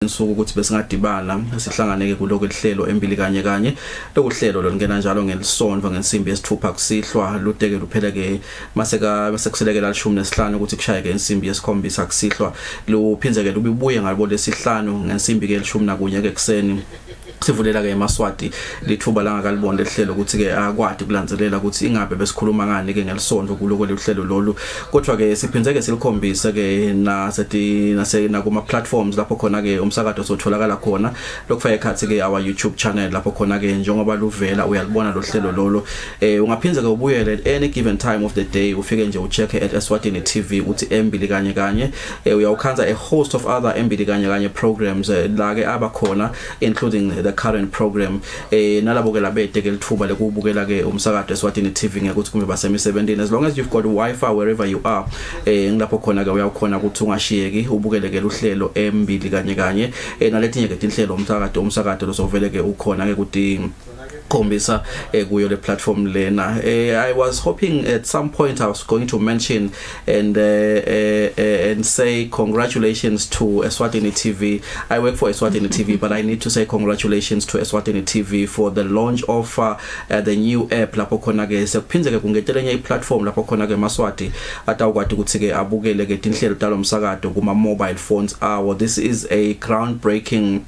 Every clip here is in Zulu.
Insuku ukuthi besingadibana sihlanganeke kuloko lihlelo Embili kanye lokuhlelo lo ngena njalo ngelisonto ngensimbi yesithupha kusihlwa ludeke luphela ke masekuselekela 15 ukuthi kushayeke insimbi yesikhombisa kusihlwa luphinzeke lubuye ngalo lesihlanu ngensimbi ke 11 ke kuseni sivulela ke eMaswati lithuba langa kalibonde lihlelo ukuthi ke akwadi kulandzelela ukuthi ingabe besikhuluma ngani ke ngelisonto kuloko lihlelo lolu kodwa ke siphinzeke silikhombisa ke na kuma platforms lapho khona ke umsakazo sotholakala khona lokufaka ekhathi ke our YouTube channel lapho khona ke njengoba luvela uyalibona lo hlelo lolo ungaphinza ke ubuyele at any given time of the day ufike nje ucheck at Eswatini TV uthi Embili kanye uyawukhanza a host of other Embili kanye programs la ke abakhona including the current program nalabo ke labede ke lithuba lekubukela ke umsakazo Eswatini TV ngekuthi kumbe basemisebenzini as long as you've got Wi-Fi wherever you are ngilapho khona ke uyakhona ukuthi ungashiyeki ubukele ke uhlelo Embili kanye naletinye ke inhlelo umsakazo losovele ke ukhona ke kuti khombisa kuyo le platform lena. I was hoping at some point I was going to mention and say congratulations to Eswatini TV. I work for Eswatini TV, but I need to say congratulations to Eswatini TV for the launch of the new app lapho khona ke sekuphinze ke kungetelenye i-platform lapho khona ke Maswati atawukwati ukuthi ke abukele ke inhlelo talomsakazo kuma mobile phones awo. This is a groundbreaking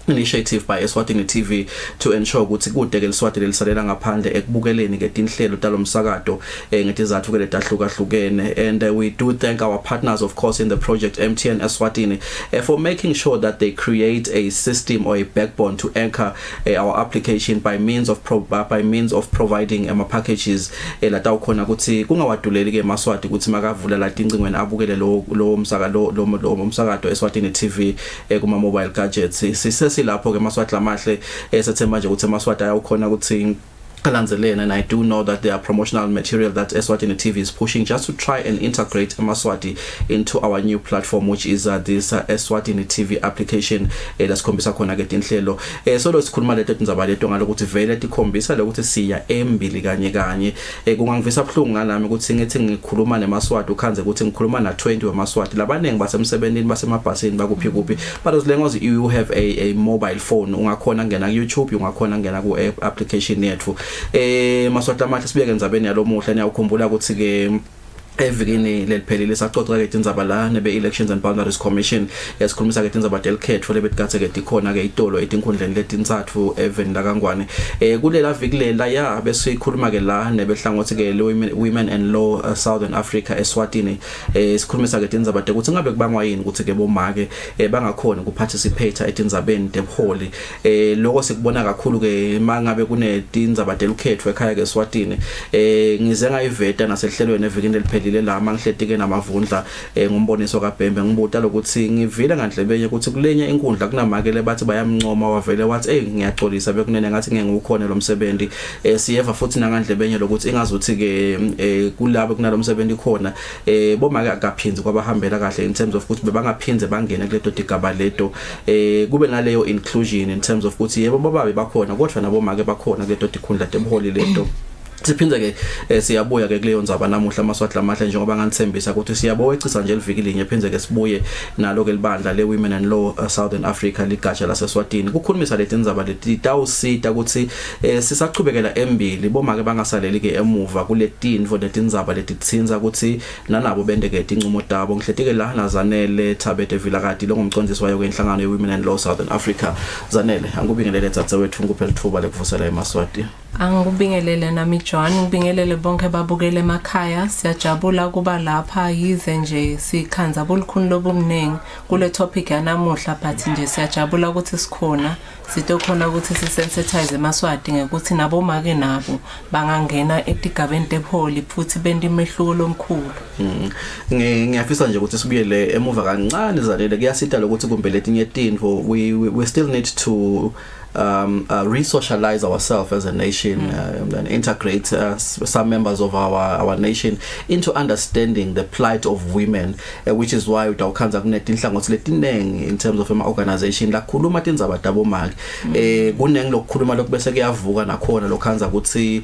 initiative by Eswatini TV to ensure ukuthi kude ke liswati lelisalela ngaphandle ekubukeleni ke inhlelo talomsakazo ngetizathu ke letahlukahlukene. And we do thank our partners of course in the project MTN Eswatini for making sure that they create a system or a backbone to anchor our application by means of providing packages latawukhona ukuthi kungawaduleli ke Maswati ukuthi makavula la tingcingweni abukele lo umsakazo Eswatini TV kuma mobile gadgets. Lapho ke Maswati lamahle esethemba nje ukuthi Maswati ayakhona ukuthi and I do know that there are promotional material that Eswatini TV is pushing just to try and integrate Maswati into our new platform, which is this Eswatini TV application lasikhombisa khona ke inhlelo so lo sikhuluma leto tindzaba leto ngalokuthi vele tikhombisa lokuthi siya Embili kanye kungangivisa buhlungu ngalami ukuthi ngithi ngikhuluma neMaswati ukhanze ukuthi ngikhuluma na 20 weMaswati labanengi basemsebenzini basemabhasini bakuphi but as long as you have a mobile phone ungakhona ngena ku YouTube ungakhona ngena ku application yethu Maswati lamahle sibeke ndzabeni yalomuhle niyakukhumbula ukuthi ke evikini leliphelile saxoxa ke indzaba la nebe Elections and Boundaries Commission yasikhulumisa ke indzaba delkhetho lebetgathe ke dikhona ke itolo etinkhundleni letintsathu eveni la Kangwane kulela viki la bese sikhuluma ke la nebehlangothi ke Women and Law Southern Africa Eswatini sikhulumisa ke indzaba ukuthi ngabe kubangwa yini ukuthi ke bomake bangakhona ukuparticipate etindzabeni debholi lokho sikubona kakhulu ke mangabe kunetindzaba delkhetho ekhaya ke Eswatini ngize ngayiveta nasehlelweni evikini leliphelile la mangihletike namavundla ngomboniso kaBhembe ngibuta lokuthi ngivile ngandlebenye ukuthi kulenye inkundla kunamakele bathi bayamncoma wavele wathi ngiyaxolisa bekunene ngathi ngeke ngikhona lo msebenzi siyeva futhi nangandlebenye lokuthi ingazuthi ke kulabo kunalomsebenzi khona bomake akaphinzi kwabahambela kahle in terms of ukuthi bebangaphinze bangene kuleto digaba leto kube naleyo inclusion in terms of ukuthi yebo bababe bakhona kodwa nabomake bakhona kuleto dikhundla tebholi leto. Siphinze ke siyabuya ke kuleyo ndzaba namuhla Maswati lamahle njengoba nganithembisa ukuthi siyabowecisa nje liviki linye phinze ke sibuye nalo ke libandla le Women and Law Southern Africa ligatsha laseSwatini kukhulumisa leti ndzaba leti tawusita ukuthi sisachubekela Embili bomake bangasaleli ke emuva kuletinvo letindzaba letitsinza ukuthi nanabo bende ke incumo tabo ngihletike la naZanele Thabete Vilakati lo ngumcondzisi wayo kwenhlangano ye Women and Law Southern Africa. Zanele angikubingelele tsatsa ngikuphela ithuba lekuvusela eMaswati. Angikubingelele nami John ngibingelele bonke babukele emakhaya siyajabula kuba lapha yize nje sikhanza bolukhulu lobunengi kule topic yanamuhla but nje siyajabula ukuthi sikhona sitokhona ukuthi sisensitize eMaswati ngekuthi nabo make nabo bangangena etigabeni tebholi futhi bende imehluko lomkhulu. Ngiyafisa nje ukuthi sibuyele emuva kancane Zanele kuyasita lokuthi kumbe letinye tinvo we still need to re-socialize ourselves as a nation. organization and integrate some members of our nation into understanding the plight of women, which is why utawukhanza kunetinhlangothi letinengi in terms of organization la khuluma tindzaba tabomake kunengi lokukhuluma lokubese kuyavuka nakhona lokhanza ukuthi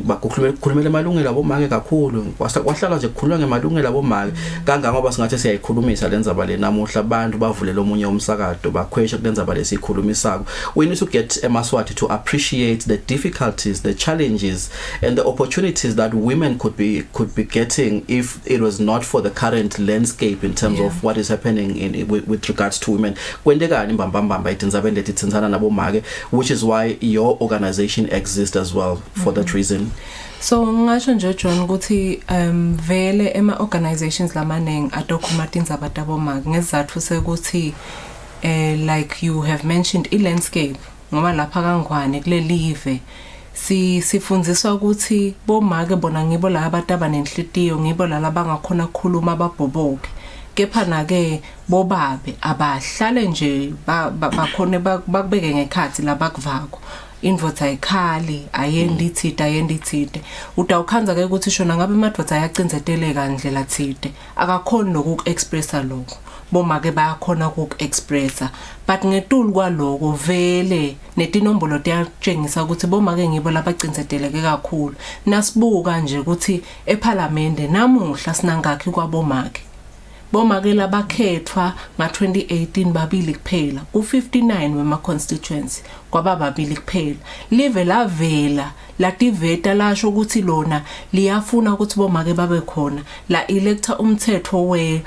bakukhulumela emalungelo abomake kakhulu kwahlala nje kukhuluma ngemalungelo abomake kangangoba singathi siyayikhulumisa lenzaba le namuhla abantu bavulela omunye umsakado bakhwesha kulenzaba lesikhulumisako. We need to get emaswati to appreciate the difficulties, the challenges and the opportunities that women could be getting if it was not for the current landscape in terms of what is happening with regards to women. Kwendekani mbambamba itindzaba leti tsindzana nabomake, which is why your organization exists as well for that reason. So ngisho nje John ukuthi vele ema organizations lamanengi adokhuluma tindzaba tabomake ngesizathu sekuthi like you have mentioned landscape ngoba lapha kangwane kule live sifundziswa ukuthi bomake bona ngibo la abantu abanenhlitiyo ngibo la labangakhona ukukhuluma ababhoboke kepha na ke bobabe abahlale nje bakhona bakubeke ngekhathi labakuvako indvodza ayikhali ayendithide utawukhanza ke ukuthi shona ngabe amadvodza ayacinzeteleka ndlela thide akakhona nokuexpressa lokho bomake bayakhona ukuexpressa but ngetulu kwaloko vele netinombolo tiyatshengisa ukuthi bomake ngibo labacinzeteleke kakhulu nasibuka nje ukuthi eParliament namuhla sinangakhi kwabomake bomake labakhethwa nga2018 babili kuphela ku59 wema constituency kwaba babili kuphela live lavela lativeta lasho ukuthi lona liyafuna ukuthi bomake babe khona la electa umthetho we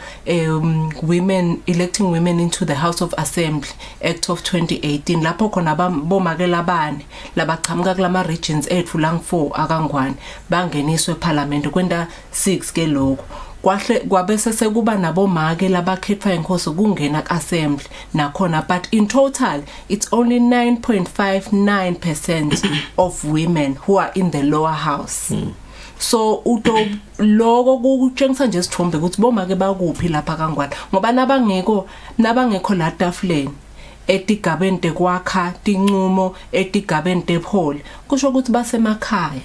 electing women into the House of Assembly Act of 2018 lapho khona bomake labane labaqhamuka kulama regions ethu lang4 akangwane bangeniswe eParliament kwenda 6 ke lokho kwabese sekuba nabomake labakhethwa inkosi kungena ku-assembly nakhona but in total it's only 9.59% of women who are in the lower house. So loko kutshengisa nje isithombe ukuthi bomake bakuphi lapha kangwane ngoba nabangekho la tafuleni etigabeni tekwakha tincumo etigabeni tepholi kusho ukuthi basemakhaya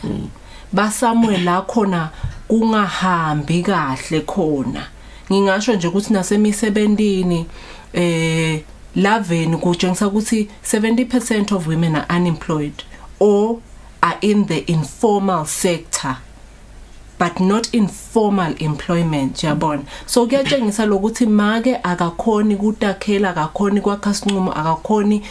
basamwe la khona kungahambi kahle khona ngingasho nje ukuthi nasemisebentini laveni kutshengisa ukuthi 70% of women are unemployed or are in the informal sector but not in formal employment yabona so kuyatshengisa lokuthi make akakhoni kutakhela akakhoni kwakhasinqumo akakhoni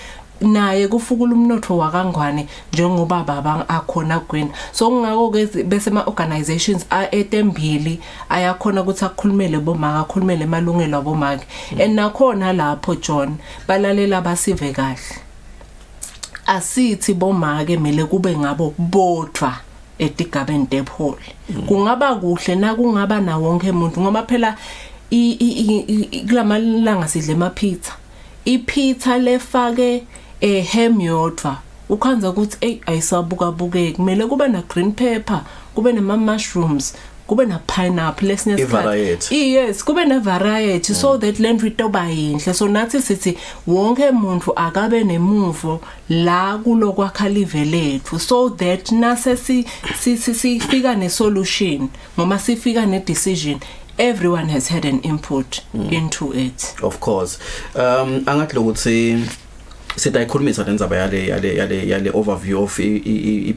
naye kufukula umnotho wakangwane njengoba baba akhona kwena so ngako ke bese ama organizations etembili ayakhona ukuthi akukhulumele bomaka akhulumele emalungelo abomake and nakhona lapho John balalela basive kahle asithi bomake mele kube ngabo bodwa etigabeni tepholi kungaba kuhle na kungaba na wonke umuntu ngoba phela kulamalanga sidle emapizza ipizza lefake hem yodwa ukhanza ukuthi ayisabuka bukeki kumele kube na green pepper kube nama mushrooms kube na pineapple lesinyesikhathi yes kube na variety so that lento itoba yinhle so nathi sithi wonke umuntu akabe nemuvo la kulokwakha live lethu so that nase sifika ne solution noma sifika ne decision everyone has had an input into it. Of course angathi lokuthi sidayikhulumisa lenzaba yale overview of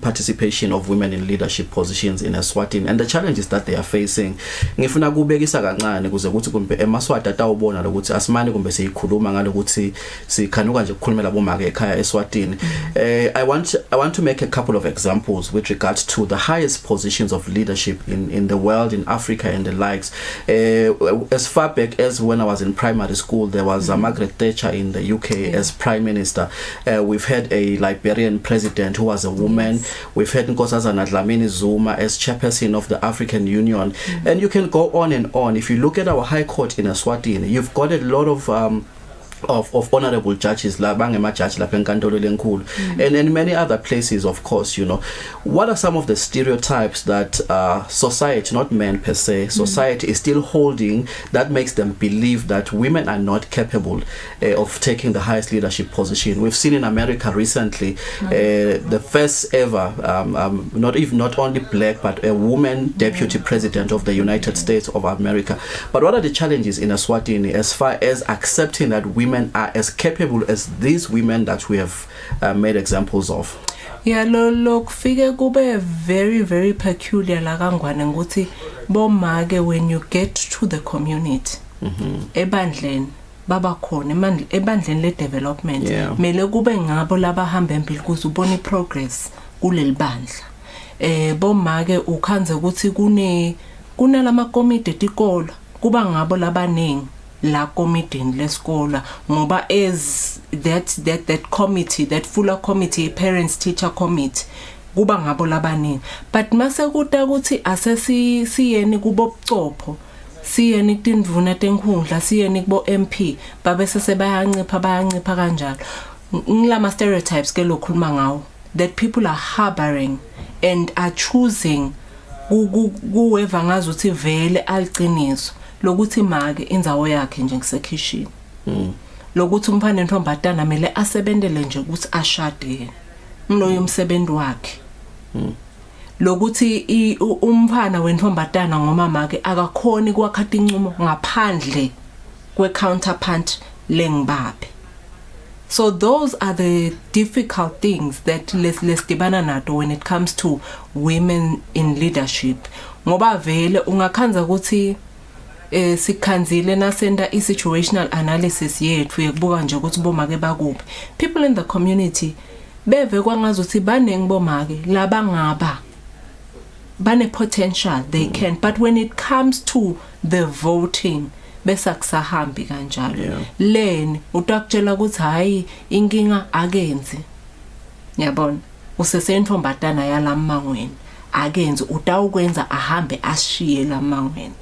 participation of women in leadership positions in Eswatini and the challenges that they are facing. Ngifuna kubekisa kancane kuze ukuthi kumbe emaswati atawubona lokuthi asimani kumbe siyikhuluma ngalokuthi sikhanuka nje ukukhulumela bomake ekhaya Eswatini. I want to make a couple of examples with regards to the highest positions of leadership in the world, in Africa and the likes. As far back as when I was in primary school, there was Margaret Thatcher in the UK as Prime Minister. We've had a Liberian president who was a woman. Yes. We've had Nkosazana Dlamini Zuma as chairperson of the African Union. And you can go on and on. If you look at our High Court in Eswatini, you've got a lot of of honorable judges la bangema judge lapha enkantolo lenkulu and many other places, of course, you know. What are some of the stereotypes that society, not men per se, society is still holding that makes them believe that women are not capable of taking the highest leadership position? We've seen in America recently the first ever not only black but a woman deputy president of the United States of America. But what are the challenges in Eswatini as far as accepting that women are as capable as these women that we have made examples of? Yeah, lo kufike kube very very peculiar la kangwane ukuthi bomake when you get to the community ebandleni baba khona ebandleni le development mele kube ngabo labahamba empili kuze ubone progress kuleli bandla. Bomake ukhanze ukuthi kunalama committee etikolo kuba ngabo labaningi la committee leskola ngoba as that committee, that fuller committee, parents teacher committee kuba ngabo labaningi. But mase kuta ukuthi asesiyeni kubo bucopho, siyeni tindvuna tenkhundla, siyeni kubo MP babe sese bayancipha kanjalo. Ngilama stereotypes ke lokhuluma ngawo, that people are harboring and are choosing kuweva ngazi ukuthi vele aliciniso lokuthi make indzawo yakhe nje ngisekitchen, lokuthi umfana nentombatana mele asebendele nje ukuthi ashade yena ngloyo umsebenzi wakhe, lokuthi umfana wentombatana ngoma make akakhoni kwakhatha incumo ngaphandle kwe counterpart lengibabe. So those are the difficult things that lesdibana nato when it comes to women in leadership. Ngoba vele ungakhanza ukuthi sikhanzile nasenda i-situational analysis yethu yekubuka nje ukuthi bomake bakuphi. People in the community beve kwangazi ukuthi banengi bomake labangaba bane potential, they can, but when it comes to the voting bese kusahambi kanjalo. Leni utakutshela ukuthi hayi inkinga akenzi, yabona usesentombatana yalamangweni akenzi utawukwenza ahambe ashiye lamangweni,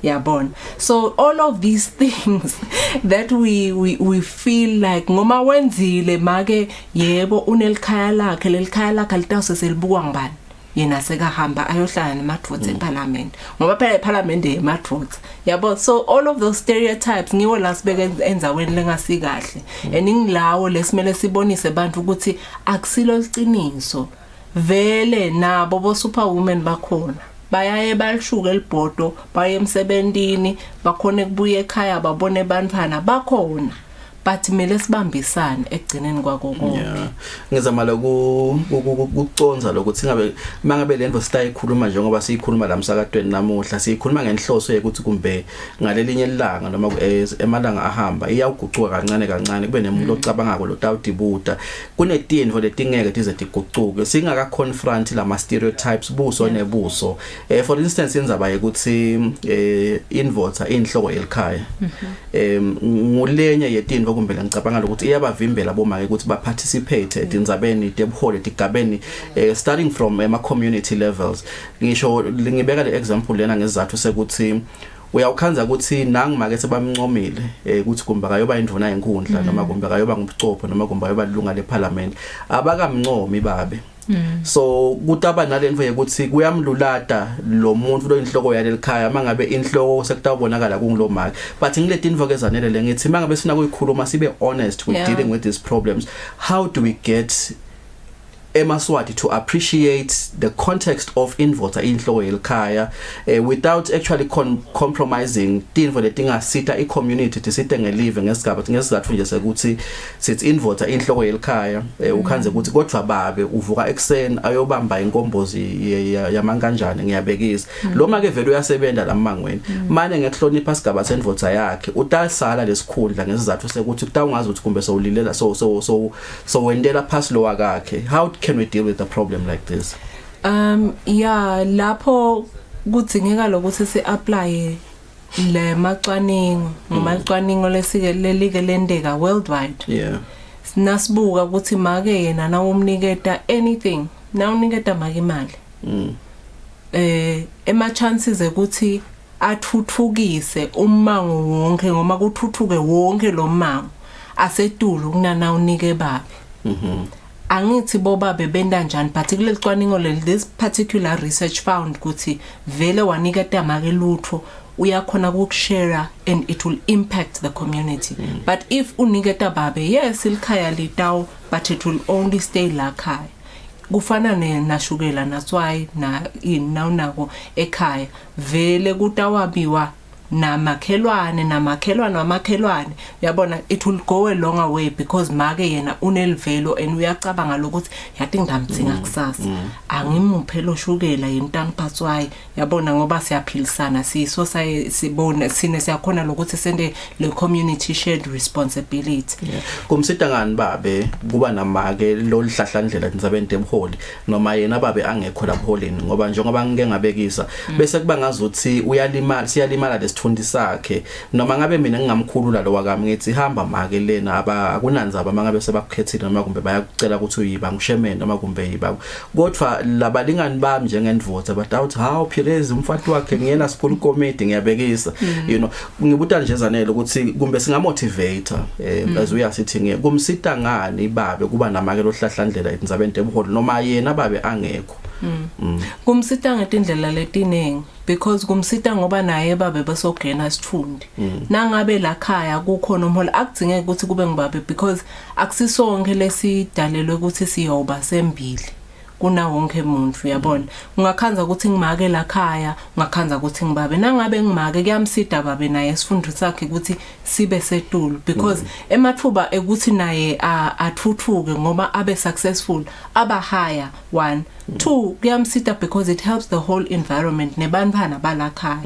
yabona. So all of these things that we feel like ngoma wenzile make yebo unelikhaya lakhe, lelikhaya lakhe litawuseselibuka ngibani yena sekahamba ayohlala nemadvotes eParliament ngoba phela eParliament emadvotes, yabo. So all of those stereotypes ngiwo la sibeke enzaweni lengasikahle, and ingilawo lesimele sibonise abantu ukuthi akusilo iqiniso vele nabo bo superwomen bakhona bayaye balishuka elibhodo baye emsebentini bakhona kubuye ekhaya babone bantwana bakhona, but mele sibambisane ekugcineni kwako konke. Ngizama ukuconza lokuthi mangabe lento sitayikhuluma njengoba siyikhuluma la msakadweni namuhla siyikhuluma ngenhloso yokuthi kumbe ngalelinye ilanga noma emalanga ahamba iyawuguquka kancane kancane kube nemuntu ocabangako lo tawudibuta kunetinto letingeke tize tiguquke singaka confront lama stereotypes buso nebuso. For instance inzaba yokuthi invoter inhloko elikhaya ngulenye yetinto kumbe ngicabanga ukuthi iyabavimbela bomake ukuthi ba participate etindzabeni tebuholi tigabeni starting from ema community levels. Ngisho ngibeka le example lena ngesizathu sekuthi uyawukhanza ukuthi nangimake sebamncomile ukuthi kumbe kayoba indvuna enkundla noma kumbe kayoba ngumcopho noma kumbe kayoba ilunga leParliament abakamncomi babe. So kutaba nalento ukuthi kuyamlulata lo muntu lo inhloko yalelikhaya mangabe inhloko sekutawubonakala kungilo maki. But ngileti info kezanele lengithi mangabe sina kuyikhuluma sibe honest with dealing with these problems, how do we get emaswati to appreciate the context of invoter inhloko yelikhaya without actually compromising tinvo letingasita i-community tisite ngelive ngesizathu nje sekuthi sithi invoter inhloko yelikhaya ukhanze ukuthi kodwa babe uvuka ekseni ayobamba inkombozi yamankanjani ngiyabekisa lo make vele uyasebenza lamangweni manje ngekuhlonipha sigaba senvoter yakhe utasala lesikhundla ngesizathu sekuthi kutawungazi ukuthi kumbe sowulilela so wendela phansi lo wakhe. How can we deal with a problem like this? Lapho kudzingeka lokuthi si apply le macwaningo ngomacwaningo lelike lendeka worldwide. Sinasibuka ukuthi make yena na umniketa anything, na uniketa make imali. Ema chances ukuthi athuthukise umango wonke ngoma kuthuthuke wonke lo mango asetulu kunana unike babe. Angithi bobabe benda njani particularly cwaningo this particular research found ukuthi vele waniketa make lutho uyakhona ukushare and it will impact the community. But if uniketa babe, yes ilkhaya litaw but it will only stay la khaya. Kufana nashukela naswai na inawunako ekhaya vele kutawabiwa namakhelwane uyabona it will go a longer way because make yena unelivelo and uyacabanga lokuthi yathi ngidamthinga kusasa angimuphe lo shukela yintanga phatswayi yabona ngoba siyaphilisana sibone sine siyakhona lokuthi sende le community shared responsibility. Kumsita ngani babe kuba namake lo lihlahlandlela nizabente emholi noma yena babe angekho lapho holeni ngoba njengoba ngike ngabekisa bese kuba ngazuthi siyalimala lesithundi sakhe noma ngabe mina ngingamkhulula lo wakami ngithi hamba make lena akunanzaba mangabe sebakukhethile noma kumbe bayakucela ukuthi uyiba ngishemene noma kumbe yiba kodwa labalingani bami njengendvodza badawuthi hawu philezi umfati wakhe ngiyena school committee ngiyabekisa you know ngibuta nje zanele ukuthi kumbe singamotivator as uyasithi kumsita ngani babe kuba namake lo hlahlandlela nizabente ebuholi noma yena babe angekho. Kumsita ngetindlela letiningi because kumsita ngoba naye babe basogena sithundi nangabe la khaya kukhona umholi akudingeke ukuthi kube ngibabe because akusisonke lesidalelwe ukuthi siyoba sembili kuna wonke umuntu uyabona ungakhanza ukuthi ngimake la khaya ungakhanza ukuthi ngibabe nangabe ngimake kuyamsida babe naye isifundo sakhe ukuthi sibe setulu because emathuba ukuthi naye athuthuke ngoba abe successful aba higher 1 2 kuyamsida because it helps the whole environment nebantwana balakhaya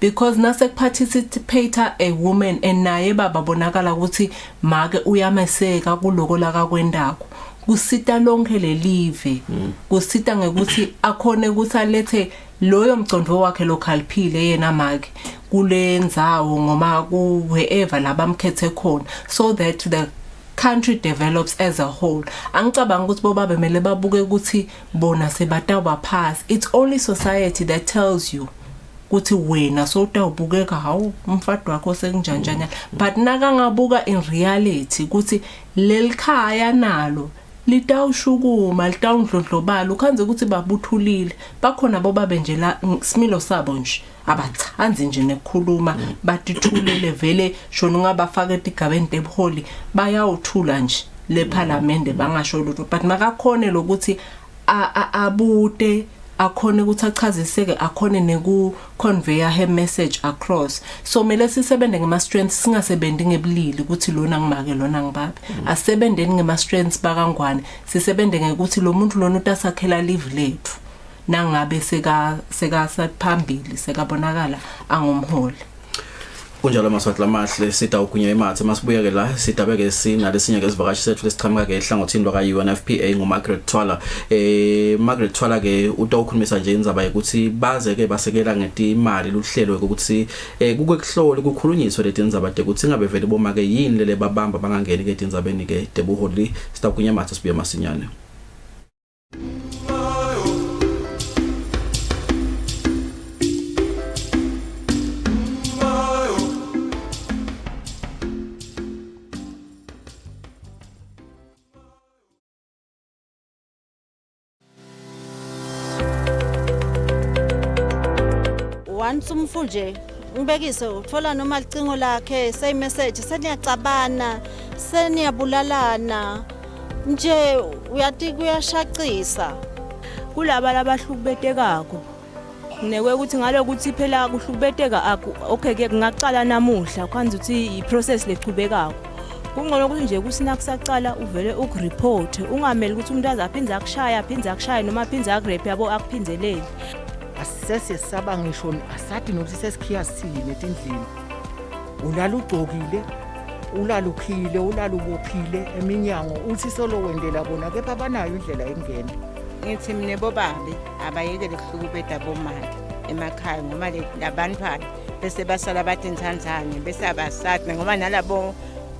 because nase participate a woman and naye baba bonakala ukuthi make uyameseka kuloko la kakwendako kusita lonke lelive kusita ngekuthi akhone ukuthi alethe loyo mcondo wakhe lokhaliphile yena make kulendzawo ngoma ku wherever labamkhethe khona so that the country develops as a whole. Angicabanga ukuthi bobabe mele babuke ukuthi bona sebatawa pass. It's only society that tells you ukuthi wena sotawubukeka hawo umfadi wakho sekunjanjanya but nakangabuka in reality ukuthi lelikhaya nalo litawushukuma litawundlondlobala ukhanze ukuthi babuthulile bakhona bobabe nje la similo sabo nje abathanzi nje nekukhuluma batithulele vele shona ungabafaka etigabeni ebuholi bayawuthula nje le parliament bangasho lutho but makakhone lokuthi abude akhone ukuthi achaziseke akhone neku conveyor her message across so mele sisebenze ngema strengths singasebenzi ngebulili ukuthi lona ngimake lona ngibabe asebenzeni ngema strengths bakangwane sisebenze ngekuthi lo muntu lona utasakhela live lethu nangabe seka saphambili sekabonakala angumholi. Kunjalo maswati lamahle sita ukunya emathe masibuyeke la sitabeke sina lesinye ke sivakashi sethu lesiqhamuka ke ehlangothini lwa UNFPA nguMargaret Twala. Margaret Twala ke utawukhulumisa nje indzaba ukuthi baze ke basekela ngetimali luhlelo ukuthi kuke kuhlole kukhulunyiswe leti indzaba de ukuthi ngabe vele boma ke yini lele babamba bangangeni ke tindzabeni ke debuholi sita ukunya emathe sibuye masinyane. Umfuje ngibekise uthola noma licingo lakhe say message seniyacabana seniyabulalana nje uyathi kuyashaqisa kulaba labahlukubetekako nekwe ukuthi ngalo ukuthi phela kuhlukubeteka okay ke ngaqala namuhla kwanza ukuthi iprocess leqhubekako kungcono ukuthi nje kusinakusacala uvele ukureport ungameli ukuthi umuntu azaphindza akushaya noma aphindza akurepe yabo akuphinzeleli asesiyesaba ngisho asathi nokuthi sesikhiya sile etindlini ulala ugcokile ulalukhile ulalubophile eminyango uthi solo wendela bona kepha banayo indlela engena ngithi mine bobabe abayekele ukuhlukubeda bomali emakhaya ngoba labantwana bese basala bathi nthanzane bese abasati ngoba nalabo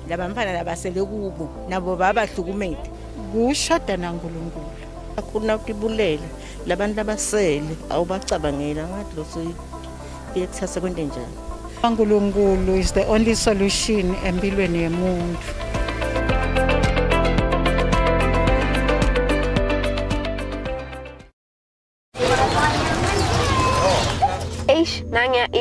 labantwana labasele kubo nabo babahlukumede kushoda naNkulunkulu akuna ukubulele labantu labasele awubacabangela ngathi lo siyekuthatha kwento njani. uNkulunkulu is the only solution empilweni yomuntu.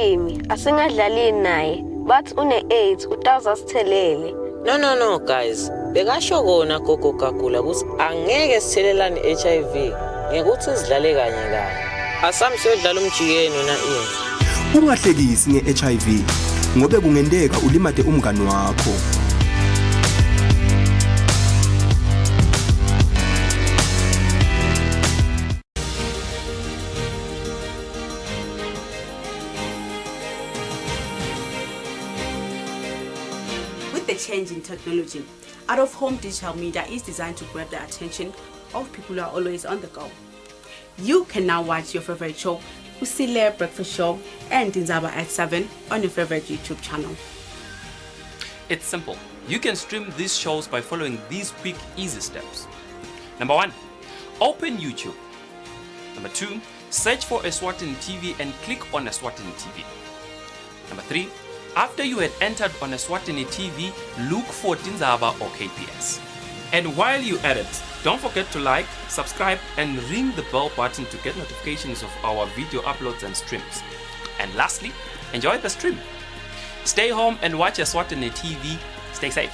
Amy asingadlali naye but une-AIDS utawuzasithelele. No guys, bekasho kona gogo Gagula ukuthi angeke sithelelane HIV ngekuthi sidlale kanye kanye. Asami siyodlala umjikeno na Ian. Ungahlekisi nge-HIV ngobe kungendeka ulimade umngani wakho. The change in technology, out-of-home digital media is designed to grab the attention of people who are always on the go. You can now watch your favorite show, Usile Breakfast Show and Dinzaba at 7 on your favorite YouTube channel. It's simple. You can stream these shows by following these quick, easy steps. Number 1, open YouTube. Number 2, search for Eswatini TV and click on Eswatini TV. Number 3, after you had entered on Eswatini TV, look for Dinzaba or KPS. And while you at it, don't forget to like, subscribe and ring the bell button to get notifications of our video uploads and streams. And lastly, enjoy the stream. Stay home and watch Eswatini TV. Stay safe.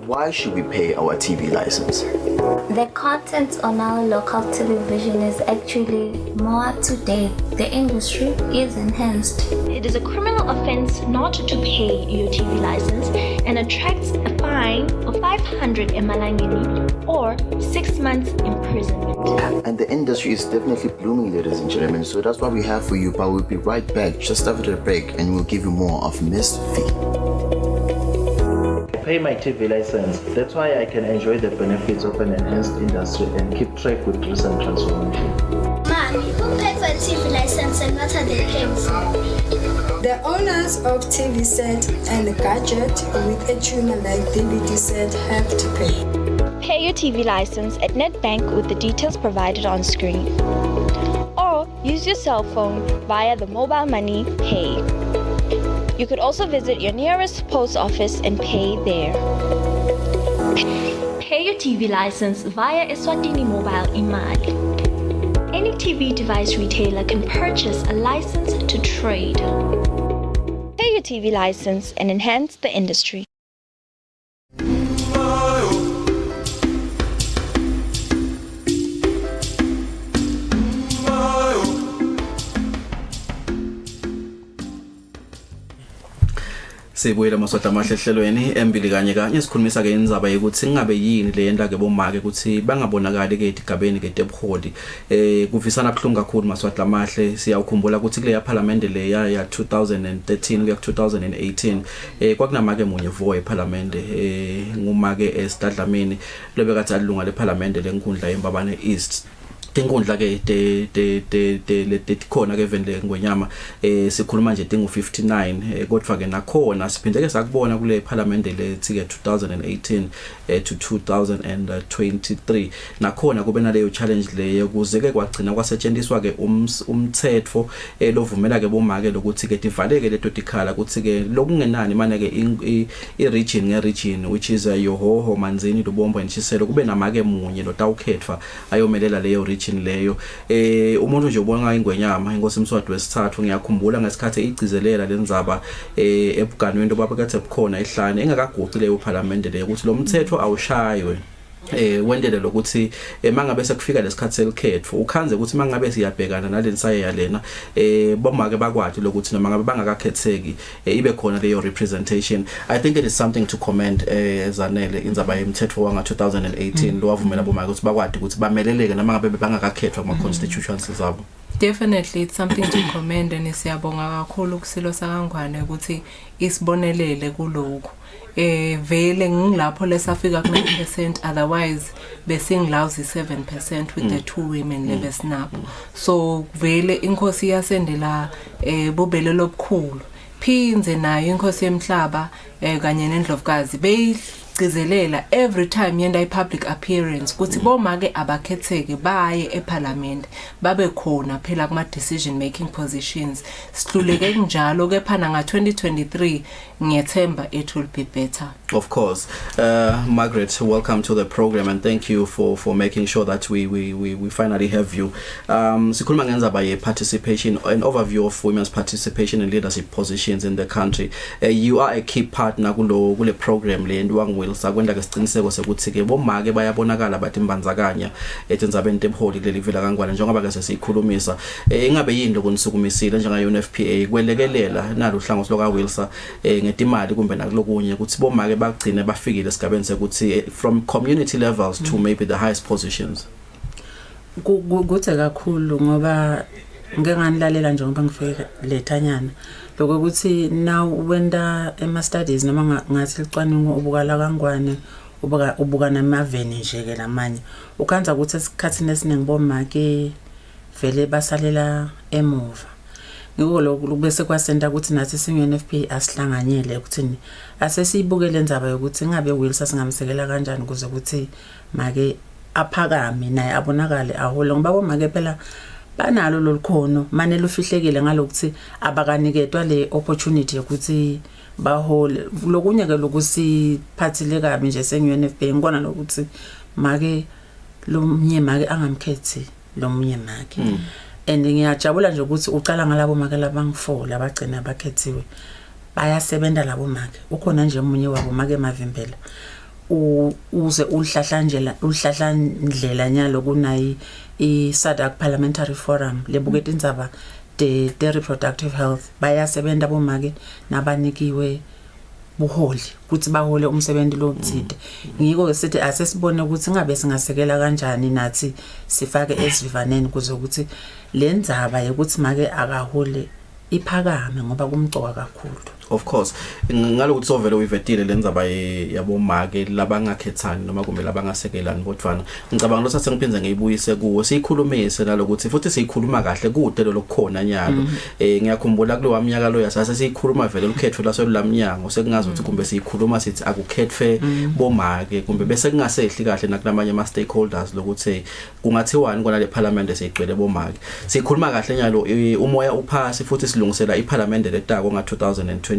Why should we pay our TV license? The content on our local television is actually more up to date. The industry is enhanced. It is a criminal offense not to pay your TV license and attracts a fine of 500 emalangeni or 6 months imprisonment. And the industry is definitely blooming, ladies and gentlemen. So that's what we have for you. But we'll be right back just after the break and we'll give you more of Miss V. Pay my TV license. That's why I can enjoy the benefits of an enhanced industry and keep track with recent transformation. Mommy, who paid for a TV license and what are they paying for? The owners of TV set and a gadget with a tuner like DVD set have to pay. Pay your TV license at NetBank with the details provided on screen. Or use your cell phone via the mobile money Pay. You could also visit your nearest post office and pay there. Pay your TV license via Eswatini Mobile Imali. Any TV device retailer can purchase a license to trade. Pay your TV license and enhance the industry. Sibuyela maswata amahle ehlelweni Embili kanye sikhulumisa ke indzaba yokuthi ngabe yini le yenta ke bomake ukuthi bangabonakali ke edigabeni ke tebholi kuvisana kuhlungu kakhulu maswata amahle siyawukhumbula ukuthi kule ya parliament le ya 2013 kuya 2018 kwakunamake munye vo eParliament ngumake eStadlamini lobe kathi alunga leParliament lenkundla yeMbabane East tinkundla ke letikhona ke vele ngonyama sikhuluma nje tingu 59 kodwa ke nakhona siphinde ke sakubona kule parliament lethi ke 2018 to 2023 nakhona kube naleyo challenge leyo kuze ke kwagcina kwasetshenziswa ke umthetho lovumela ke bomake lokuthi ke divaleke leto dikhala ukuthi ke lokungenani manje ke i-region nge-region which is Yohoho Manzini Lubombo and kube namake munye lotawukhethwa ayomelela leyo region leyo umuntu nje ubona ingwenyama inkosi Mswati wesithathu ngiyakhumbula ngesikhathi igcizelela lenzaba ebuganweni baba kathe bukhona ehlane engakaguqi leyo parliament leyo ukuthi lo mthetho awushaywe wendele lokuthi mangabe sekufika lesikhathi selikhetho ukhanze ukuthi mangabe siyabhekana nalensaye yalena bomake bakwathi lokuthi noma ngabe bangakakhetheki ibe khona leyo representation. I think it is something to commend Zanele indzaba yemthetho wanga 2018 lo wavumela bomake ukuthi bakwathi ukuthi bameleleke noma ngabe bangakakhethwa kuma constituencies zabo. Definitely it's something to commend and siyabonga kakhulu kusilo sakangwane ukuthi isibonelele kuloko. Vele ngilapho lesafika ku 9% otherwise besingilawuzi 7% with the two women lebesinabo. So vele inkosi yasendela bobelelo obukhulu. Phinze nayo inkosi yemhlaba kanye nendlovukazi sigcizelela every time yenda i-public appearance ukuthi bomake abakhetheke baye eParliament babe khona phela kuma decision making positions. Sihluleke njalo kepha nga 2023 ngiyethemba it will be better. Of course. Margaret, welcome to the program and thank you for making sure that we finally have you. Sikhuluma ngendzaba ye participation, an overview of women's participation in leadership positions in the country. You are a key partner kule program le ndiwangwilsa kwenda kesiqiniseko sokuthi ke bomake bayabonakala bathi imbandzakanya etenzabeni tebholi kuleli vila kangwane njengoba ke sesikhulumisa ingabe yini lokunisukumisile njenga UNFPA kwelekelela nalo uhlangothi loka Wilsa ngetimali kumbe nakulokunye ukuthi bomake bagcine bafikile esigabeni sekuthi from community levels to maybe the highest positions. Kuthe kakhulu ngoba ngeke nganilalela nje ngoba ngifike lethanyana lokho ukuthi now wenda ema studies noma ngathi licwaningo ubukala kangwane ubuka namaveni nje ke lamanye ukhanza ukuthi esikhathini esiningi bomake vele basalela emuva ngiko lokho bese kwasenta ukuthi nathi singu-NFP asihlanganyele ukuthini asesiyibukele indzaba yokuthi ngabe Wilsa singamsekela kanjani ukuze ukuthi make aphakame naye abonakale ahole ngoba bomake phela banalo lolukhono manele ufihlekile ngalokuthi abakaniketwa le opportunity ukuthi bahole lokunye ke lokusiphathile kabi nje sengu-NFP ngibona lokuthi make lo mnyemake angamkhethi lo mnyemake and ngiyajabula nje ukuthi uqala ngalabo make labangifola abagcina abakhethiwe bayasebenza labo make ukhona nje umunye wabo make mavimbela uze uhlahlandlela nyalo kunayi i-SADC Parliamentary Forum lebuketa indzaba the reproductive health bayasebenza bomake nabanikiwe buholi ukuthi bahole umsebenzi lo uthide ngiko ke sithi asesibone ukuthi ngabe singasekela kanjani nathi sifake esivivaneni kuze ukuthi le ndzaba ukuthi make akahole iphakame ngoba kumcoka kakhulu. Of course ngalokuthi sovele uyivetile lenzaba yabomake labangakhethani noma kumbe labangasekelani bodwana ngicabanga lo sathi ngiphinze ngiyibuyise kuwo sikhulumise nalokuthi futhi siyikhuluma kahle kude lokukhona nyalo ngiyakhumbula kulo waminyaka lo yasase siyikhuluma vele ukhetho laso lamnyango sekungazi ukuthi kumbe siyikhuluma sithi akukhethwe bomake kumbe bese kungasehli kahle nakulamanye ama stakeholders lokuthi kungathiwani kona le parliament eseyigcwele bomake siyikhuluma kahle nyalo umoya uphasi futhi silungisela iparliament letako nga 2023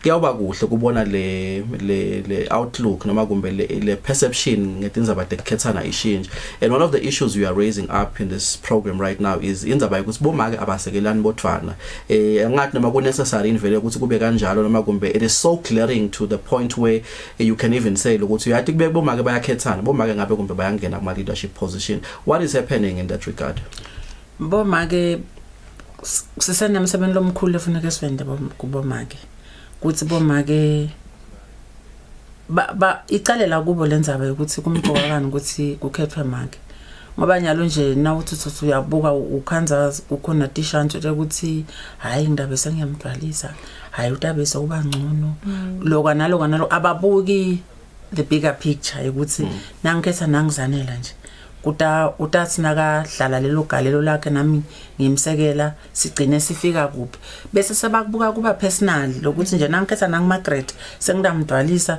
kuyawuba kuhle kubona le outlook noma kumbe le perception ngetindzaba tekukhethana ishintshe and one of the issues we are raising up in this program right now is indzaba ukuthi bomake abasekelani bodwana ngathi noma ku necessary invele ukuthi kube kanjalo noma kumbe it is so glaring to the point where you can even say ukuthi uyathi kube bomake bayakhethana bomake ngabe kumbe bayangena kuma leadership position. What is happening in that regard? Bomake sisenemsebenzi lomkhulu efuneka siwende kubomake kuthi bomake ba icalela kubo lenzaba ukuthi kumcoka kani ukuthi kukhethwe make ngoba nyalo nje na uthi uyabuka ukhanza ukhona tishanto ukuthi hayi indaba sengiyamgcwalisa hayi utabe sokuba ngcono lokho nalo ababuki the bigger picture ukuthi nangikhetha nangizanela nje utathi nakadlala lelo galelo lakhe nami ngimsekela sigcine sifika kuphi bese sebakubuka kuba personal lokuthi nje nangikhetha nangiMargaret sengidamdwalisa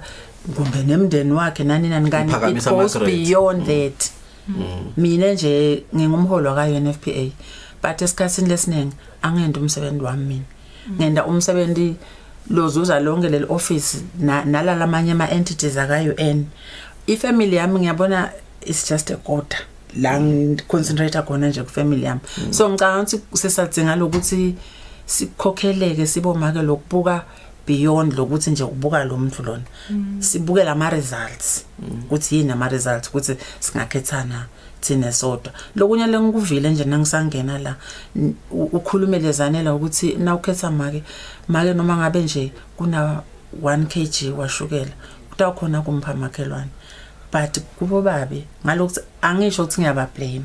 kumbe nemndeni wakhe nani ngani it goes beyond that. Mina nje ngingumholo ka UNFPA but esikhathini lesiningi angenda umsebenzi wami mina ngenda umsebenzi lozuza lonke leli office nalala amanye ama entities aka UN ifamily yami ngiyabona it's just a quarter la concentrate khona nje ku family yami so ngicabanga ukuthi sesadzinga lokuthi sikhokheleke sibomake lokubuka beyond lokuthi nje ubuka lo muntu lona sibuke la ma results ukuthi yini ama results ukuthi singakhethana thina sodwa lokunye lengikuvile nje nangisangena la ukhulumelezanela ukuthi na ukhetha make noma ngabe nje kuna 1 kg washukela kutakhona kumpha makhelwane but kubo babe ngalokuthi angisho ukuthi ngiyaba blame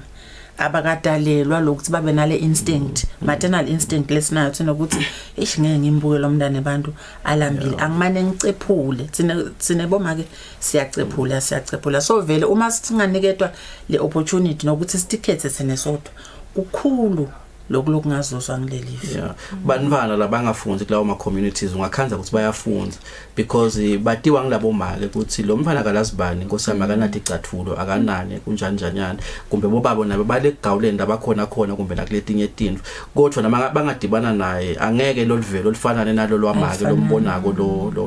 abakadalelwa lokuthi babe nale instinct maternal instinct lesinayo thina ukuthi ish ngeke ngimbuke lo mntana abantu alambile angimane ngicephule thina bomake siyacephula so vele uma singaniketwa le opportunity nokuthi sitikhethe sene sodwa kukhulu lokungazuzwa ngileli. Yeah. Banvana labangafunzi kulawo ma communities ungakhanza ukuthi bayafunza because batiwa ngilabo mali ukuthi lo mfana kalazibani nkosami akanati icathulo akanane kunjani njanyana kumbe bobabo nabe bale gawuleni abakhona khona kumbe nakuletinye itinto kodwa nama bangadibana naye angeke lo livelo lifanane nalo lwamake lombonako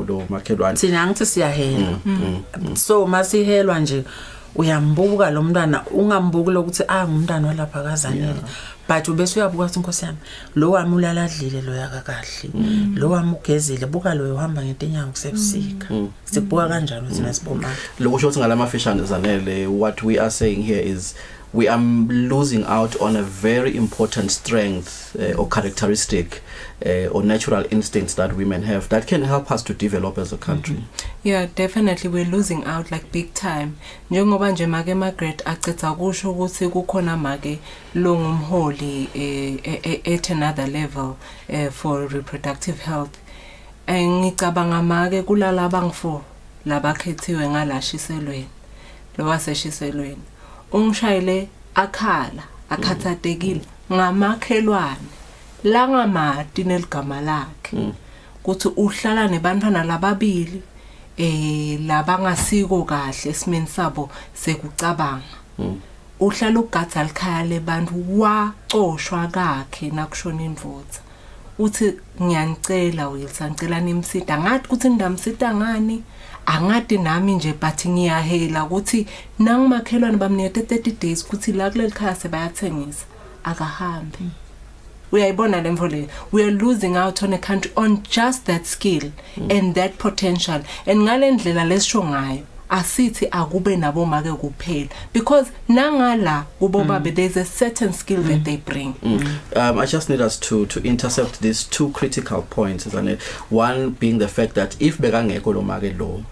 lo makhelwane thina ngithi siyahela so masihelwa nje uyambuka lo mntwana ungambuki lokuthi ngumntwana walapha kazanele but ubese uyabuka ukuthi inkosi yami lo wami ulaladlile lo yakakahle lo wami ugezile buka lo uhamba ngentenyango kusebusika sibuka kanjalo thina siboma lokusho ukuthi ngalama fishane zanele what we are saying here is we are losing out on a very important strength or characteristic or natural instincts that women have that can help us to develop as a country. Yeah, definitely we're losing out like big time. Njengoba nje make Margaret acetha kusho ukuthi kukhona make lo ngumholi at another level for reproductive health. Ngicabanga make kulala abangifo labakhethiwe ngalashiselweni. Lo waseshiselweni. Ungishayile akhala akhathatekile ngamakhelwane langamati neligama lakhe kuthi uhlala nebantwana lababili labangasiko kahle esimeni sabo sekucabanga uhlala ugatha likhaya lebantu wacoshwa kakhe nakushona indvodza uthi ngiyanicela Wilson ngicela nimsida ngathi kuthi ndamsida ngani angadi nami nje but ngiyahela ukuthi nangimakhelwane bamniyete 30 days ukuthi la kuleli khaya sebayathengisa akahambe uyayibona lemvo le we are losing out on a country on just that skill and that potential and ngalendlela lesisho ngayo asithi akube nabo make kuphela because nangala kubo babe there's a certain skill that they bring. I just need us to intercept these two critical points, isn't it? One being the fact that if bekangekho lo make lo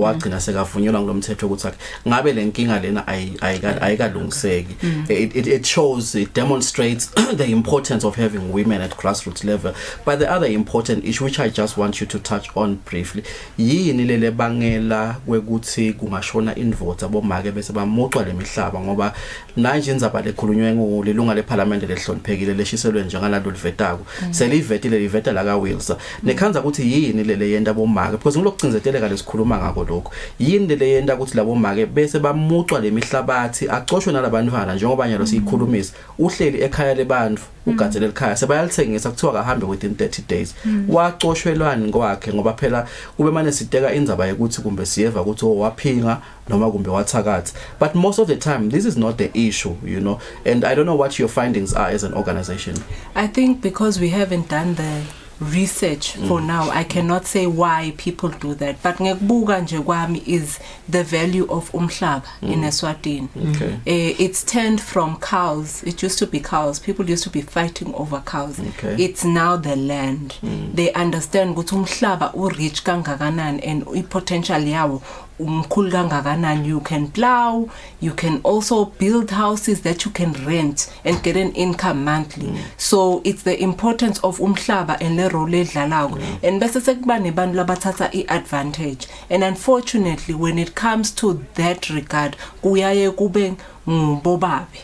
wagcina sekavunyelwa ngilomthetho ukuthi ngabe lenkinga lena ayikalungiseki. It shows, it demonstrates the importance of having women at grassroots level. But the other important issue which I just want you to touch on briefly yini lele bangela kwekuthi kungashona indvodza bomake bese bamucwa lemihlaba ngoba manje indzaba lekhulunywe ngolilunga leParliament lehloniphekile leshiselwe njengalalo livetako selivetile liveta la ka Wilson nekhanza ukuthi yini lele yenda bomake because ngilokucinzeteleka lesikhuluma ngako lokho yini lele yenda ukuthi labo make bese bamucwa lemihlabathi acoshwe nalabantwana njengoba nyalo siyikhulumisa uhleli ekhaya lebantu ugatsele ekhaya sebayalithengisa kuthiwa kahambe within 30 days wacoshwelwani kwakhe ngoba phela kube manje siteka indzaba yokuthi kumbe siyeva ukuthi waphinga noma kumbe wathakatha but most of the time this is not the issue, you know, and I don't know what your findings are as an organization. I think because we haven't done the research for now, I cannot say why people do that, but ngekubuka nje kwami is the value of umhlaba in Eswatini. It's turned from cows. It used to be cows. People used to be fighting over cows. It's now the land. They understand ukuthi umhlaba rich kangakanani and potential yawo umkhulu kangakanani. You can plow, you can also build houses that you can rent and get an income monthly. So it's the importance of umhlaba and le role edlalako and bese sekuba nebantu labathatha iadvantage, and unfortunately when it comes to that regard kuyaye kube ngubobabe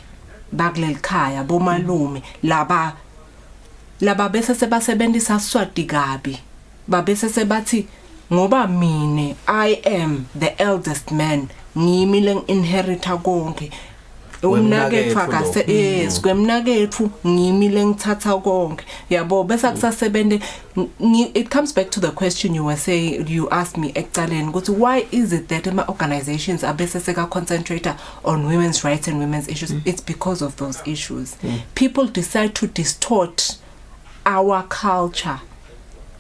bakuleli khaya bomalume laba bese sebasebenzisa Swati kabi babese sebathi ngoba mine I am the eldest man ngimile inherita konke umnakethu akase kwemnakethu ngimile ngithatha konke yabo bese kusasebende. It comes back to the question you were saying, you asked me ekucaleni ukuthi why is it that my organizations are bese seka concentrate on women's rights and women's issues. It's because of those issues. People decide to distort our culture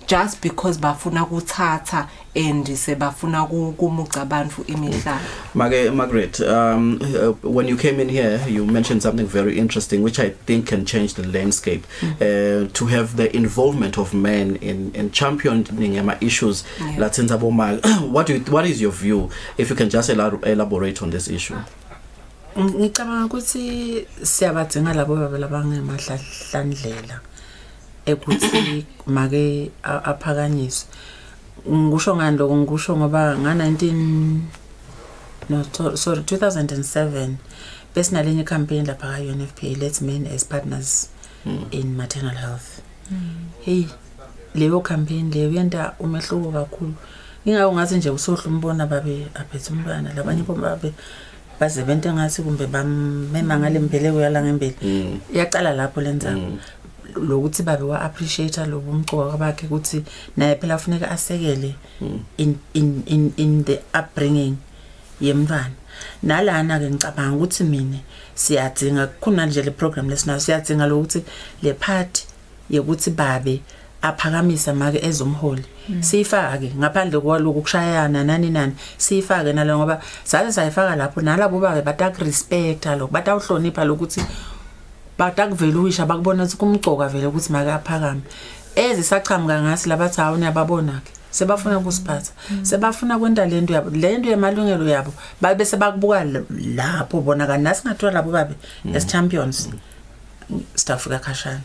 just because bafuna kuthatha and sebafuna kumuca abantu imihlaba. Margaret, when you came in here, you mentioned something very interesting, which I think can change the landscape. To have the involvement of men in championing issues. What is your view? If you can just elaborate on this issue. Ngicabanga ukuthi siyabadinga labo labangemahlandlela ekuthi make aphakanyiswe. Ngisho ngani lokho ngisho ngoba 2007 besinalenye campaign lapha ka UNFPA, Let's Men as Partners in maternal health. Hey, leyo campaign leyo yenta umehluko kakhulu. Ingawo ngathi nje usohla umbona babe aphethe umntwana labanye babe baze bente ngathi kumbe bamema ngale mbeleko yala ngembele. Iyaqala lapho lenza lokuthi babe wa appreciate lobu umcoka bakhe ukuthi naye phela ufuneka asekele in the upbringing yemntwana. Nalana ke ngicabanga ukuthi mina siyadinga kukhona nje le program lesinayo siyadinga lokuthi le part yokuthi babe aphakamisa make ezomholi siyifake ngaphandle kwaloku kushayana nani siyifake nalo ngoba saze sayifaka lapho nalabo babe batakurespecta lokho batawuhlonipha lokuthi batakuveluisha bakubona ukuthi kumcoka vele ukuthi make aphakame ezisaqhamuka ngasi labathi hawu niyababona ke sebafuna ukusiphatha sebafuna kwenta lento yabo lento yemalungelo yabo babe sebakubuka lapho bona kanasi ngathola labo babe as champions stafika khashana.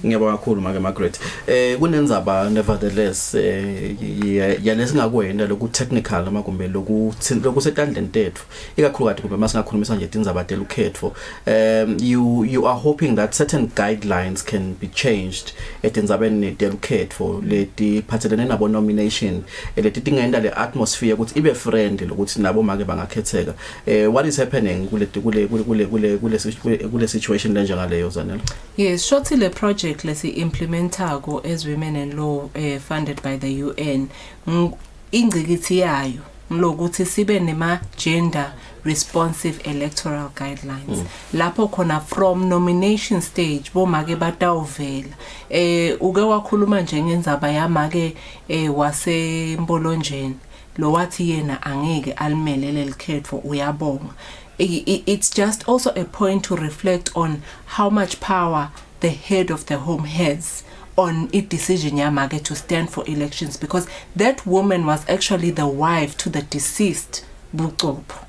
Ngiyabonga kakhulu make Margaret. Kunenzaba nevertheless yalesingakwenda loku technical noma kumbe loku setandleni tethu ikakhulukazi kumbe masingakhulumisa nje indzaba delukhetho. You are hoping that certain guidelines can be changed etindzabeni delukhetho leti phathelene nabo nomination leti tingenda le atmosphere ukuthi ibe friendly lokuthi nabo make bangakhetheka. What is happening kule situation lenjengaleyo Zanele? Yes, shortly le project lesi implementako as Women in Law funded by the UN ingcikithi yayo ngokuthi sibe nema gender responsive electoral guidelines lapho khona from nomination stage bomake batawuvela uke wakhuluma nje ngenzaba yamake wasembolonjeni lo wathi yena angeke alimelele likhetho uyabonga. It's just also a point to reflect on how much power the head of the home has on its decision yamake to stand for elections, because that woman was actually the wife to the deceased Bucopho.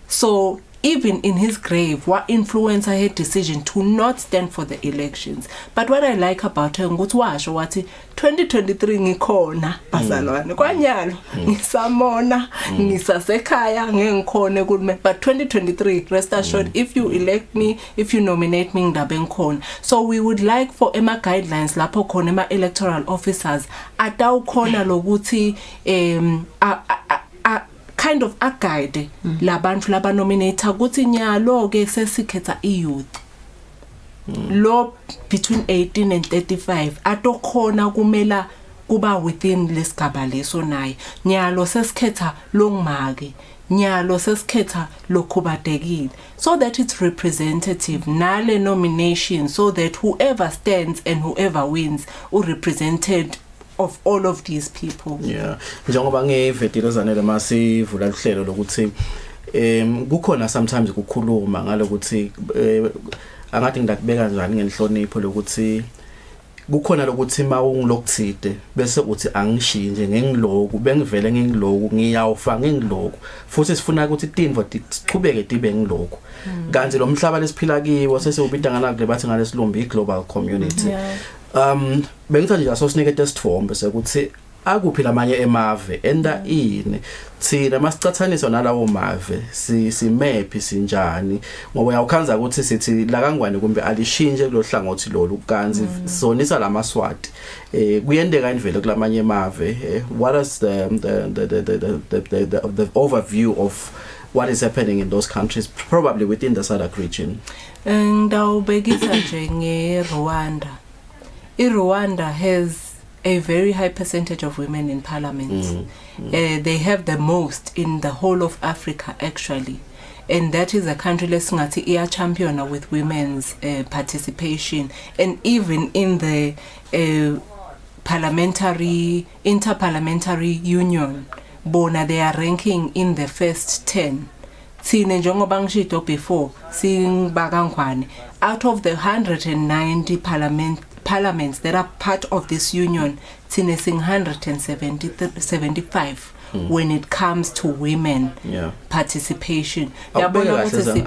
So even in his grave, what influenced her decision to not stand for the elections. But what I like about her, nguthi washo wathi 2023 ngikhona bazalwane kwanyalo ngisamona ngisasekhaya ngengikhona kulme, but 2023 rest assured if you elect me, if you nominate me ngidabe ngikhona. So we would like for ema guidelines lapho khona ema electoral officers atawukhona lokuthi kind of a guide labantu laba nominate ukuthi nyalo ke sesikhetha youth lo between 18 and 35 atokhona kumela kuba within lesigaba leso naye nyalo sesikhetha longmake nyalo sesikhetha lokhubatekile, so that it's representative nale nomination, so that whoever stands and whoever wins are represented of all of these people. Yeah, njengoba ngevedile Zanele masivula uhlelo lokuthi kukhona sometimes ukukhuluma ngalokuthi angathi ngidakubeka kanjani ngenhlonipho lokuthi kukhona lokuthi mawungilokuthide bese uthi angishinje ngengiloku bengivele ngengiloku ngiyawufa ngengiloku futhi sifuna ukuthi itinvo sichubeke tibe ngiloku kanti lo mhlaba lesiphila kiwo sesewubidangana kule bathi ngalesilumbi iglobal community. Bengithi nje asosinike sithombe sekuthi akuphi lamanye emave enda ini thina masicathaniswa nalawo mave simephi sinjani ngoba uyawukhanza ukuthi sithi la kangwane kumbe alishinje kulohlangothi lolu kanzi sonisa lamaswati kuyendeka indvelo kulamanye emave. What is the overview of what is happening in those countries, probably within the SADC region? Ngidawubekisa nje ngeRwanda. Rwanda has a very high percentage of women in parliament. They have the most in the whole of Africa actually, and that is a country lesingati iya champion with women's participation, and even in the interparliamentary union bona they are ranking in the first 10. Sine njengoba ngishito before singibakangwane, out of the 190 parliaments that are part of this union, sine sing 175 when it comes to women participation. Yabona ukuthi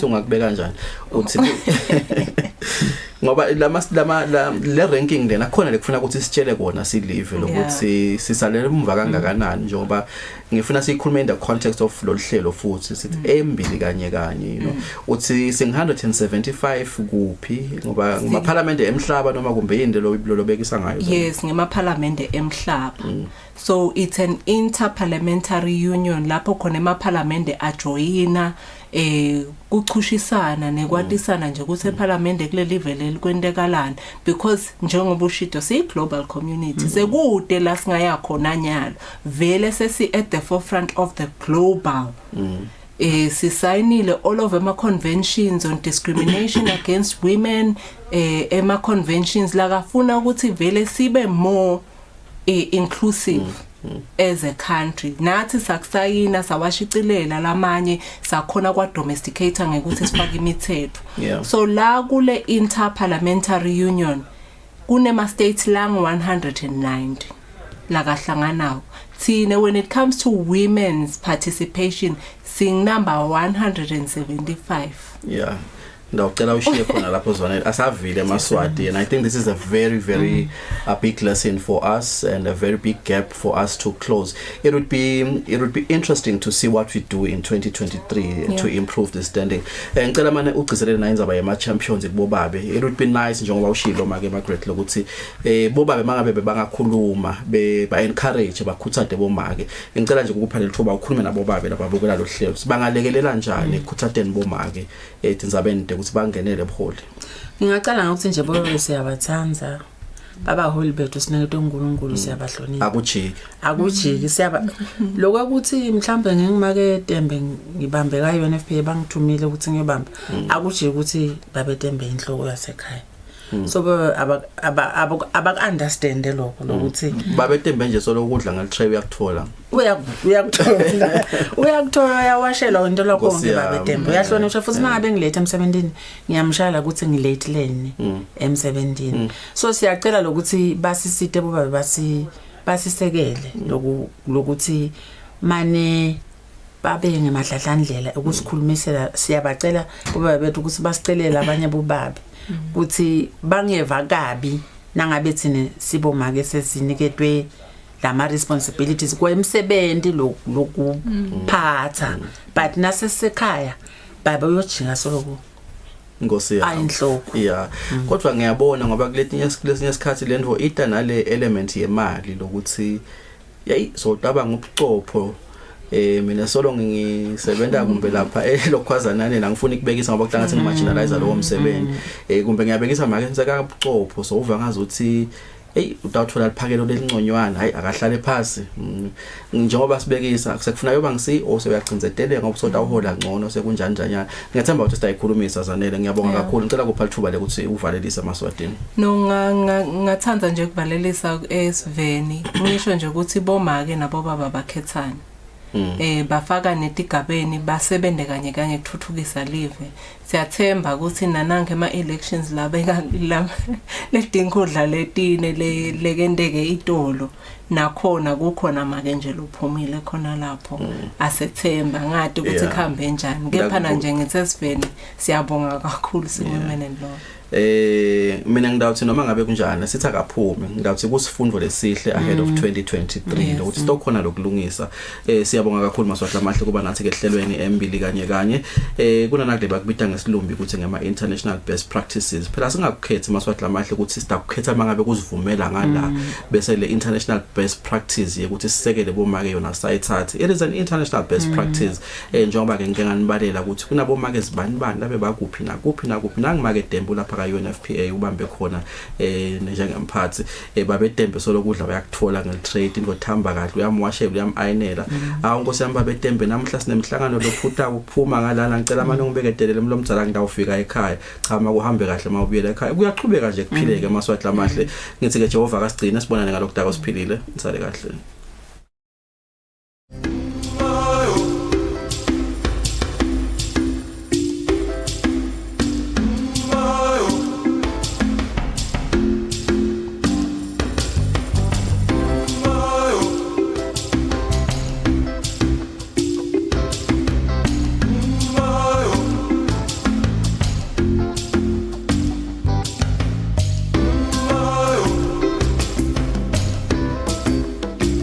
ngakubeka kanjani uthi ngoba le ranking lena khona lekufuna ukuthi sitshele kona silive lokuthi sisalele umva kangakanani njengoba ngifuna sikhulume in the context of lo hlelo futhi sithi Embili kanye you know uthi sing 175 kuphi ngoba parliament emhlaba noma kumbe yinde lo bekisa ngayo. Yes, ngema parliament emhlaba. So it's an interparliamentary union lapho khona ema parliament ajoyina kuchushisana nekwatisana nje ukuthi eParliament kule level elikwendekalana because njengoba ushito si global community sekude la singaya khona nyalo vele sesi at the forefront of the global sisayinile all of ama conventions on discrimination against women ema conventions la kafuna ukuthi vele sibe more inclusive as a country. Nathi sakusayina sawashicilela lamanye sakhona kwa domesticator ngekuthi sifake imithetho. So la kule interparliamentary union kunema states lang 190 la kahlanganayo. Thina when it comes to women's participation sing number 175. Yeah. Ndawucela ushiye khona lapho zona asavile eMaswati, and I think this is a very a big lesson for us and a very big gap for us to close. It would be interesting to see what we do in 2023 to improve the standing. Ngicela manje ugcizelele na inzaba yema champions kubobabe. It would be nice njengoba ushilo make Margaret lokuthi bobabe mangabe bangakhuluma ba encourage bakhuthade bomake. Ngicela nje ukuphalela ithuba ukhulume nabobabe lababukela lo hlelo. Sibangalekelela njani ekuthatheni bomake ethinzabeni ukuthi bangenele ebuholi. Ngingacala ngokuthi nje bobe siyabathanza babaholi bethu sineke uNkulunkulu siyabahlonipha. Akujiki siyaba lokho ukuthi mhlambe ngingimake Tembe ngibambe ka UNFPA bangithumile ukuthi ngiyobamba akujiki ukuthi babetembe inhloko yasekhaya. So aba understand lokho lokuthi babetembe nje solo ukudla ngaltray uyakuthola. Uyakuthola yawashela into lokho ngebabetembe. Uyahlonishwa futhi mangabe ngilate emsebenzini ngiyamshala ukuthi ngilate leni emsebenzini. So siyacela lokuthi basisite boba basisekele lokuthi mane babe ngemadladlandlela ukusikhulumisela siyabacela boba bethu ukuthi basicelela abanye bobabe ukuthi bangeva kabi nangabe thina sibomake sesiniketwe lama responsibilities kwemsebenzi lokuphatha but nasesekhaya baba uyojinga solo Ngosi ayinhloko. Yeah. Kodwa ngiyabona ngoba kulesinye isikhathi lento ita nale element yemali lokuthi yayi so taba ngobucopho mina solo ngisebenza kumbe lapha lokhwazanane la ngifuna ukubekisa ngoba kudanga ngathi marginalize lo umsebenzi kumbe ngiyabekisa make senzeka ubucopho so uva ngazuthi utawuthola liphakelo lelinconywana hayi akahlale phansi njengoba sibekisa sekufuna yoba ngisi seyacinzeteleka ngoba usota uhola ngcono sekunjani njanyana ngiyathemba ukuthi siyayikhulumisa zanele ngiyabonga kakhulu ngicela kuphala thuba lekuthi uvalelise eMaswatini. No ngathanda nje ukuvalelisa esiveni ngisho nje ukuthi bomake nabo baba bakhethana bafaka netigabeni basebende kanye kuthuthukisa live. Siyathemba ukuthi nanange ema elections laba ledinkodla letine lekendeke itolo nakhona kukhona make nje lophumile khona lapho asethemba ngade ukuthi khambe njani kepha nje ngitsesiveni siyabonga kakhulu sikumene lo. Mina ngidawuthi noma ngabe kunjani sithi akaphumi ngidawuthi kusifundo lesihle ahead of 2023 ukuthi stokhona lokulungisa siyabonga kakhulu Maswati amahle kuba nathi ke ehlelweni Embili kanye kunanakade bakubita ngesilumbi ukuthi ngema international best practices phela singakukhethi Maswati amahle ukuthi sitakukhetha mangabe kuzivumela ngala bese le international best practice ukuthi sisekele bomake yona sayithathe. It is an international best practice njengoba ke ngike nganibalela ukuthi kunabomake zibani labe bakuphi nangimake Dembu lapha UNFPA ubambe khona njengemphathi babetembe solo kudla bayakuthola ngeltrade ngothamba kahle uyamwashela uyam-ayinela nkosi yami babetembe namhla sinemhlangano lophutha ukuphuma ngalana ngicela amane ngibekedelele umlomdzala ngidawufika ekhaya cha makuhambe kahle mawubuyela ekhaya kuyaqhubeka nje kuphileke Maswati amahle ngithi ke Jehova kasigcina sibonane ngalokudaka osiphilile nisale kahle.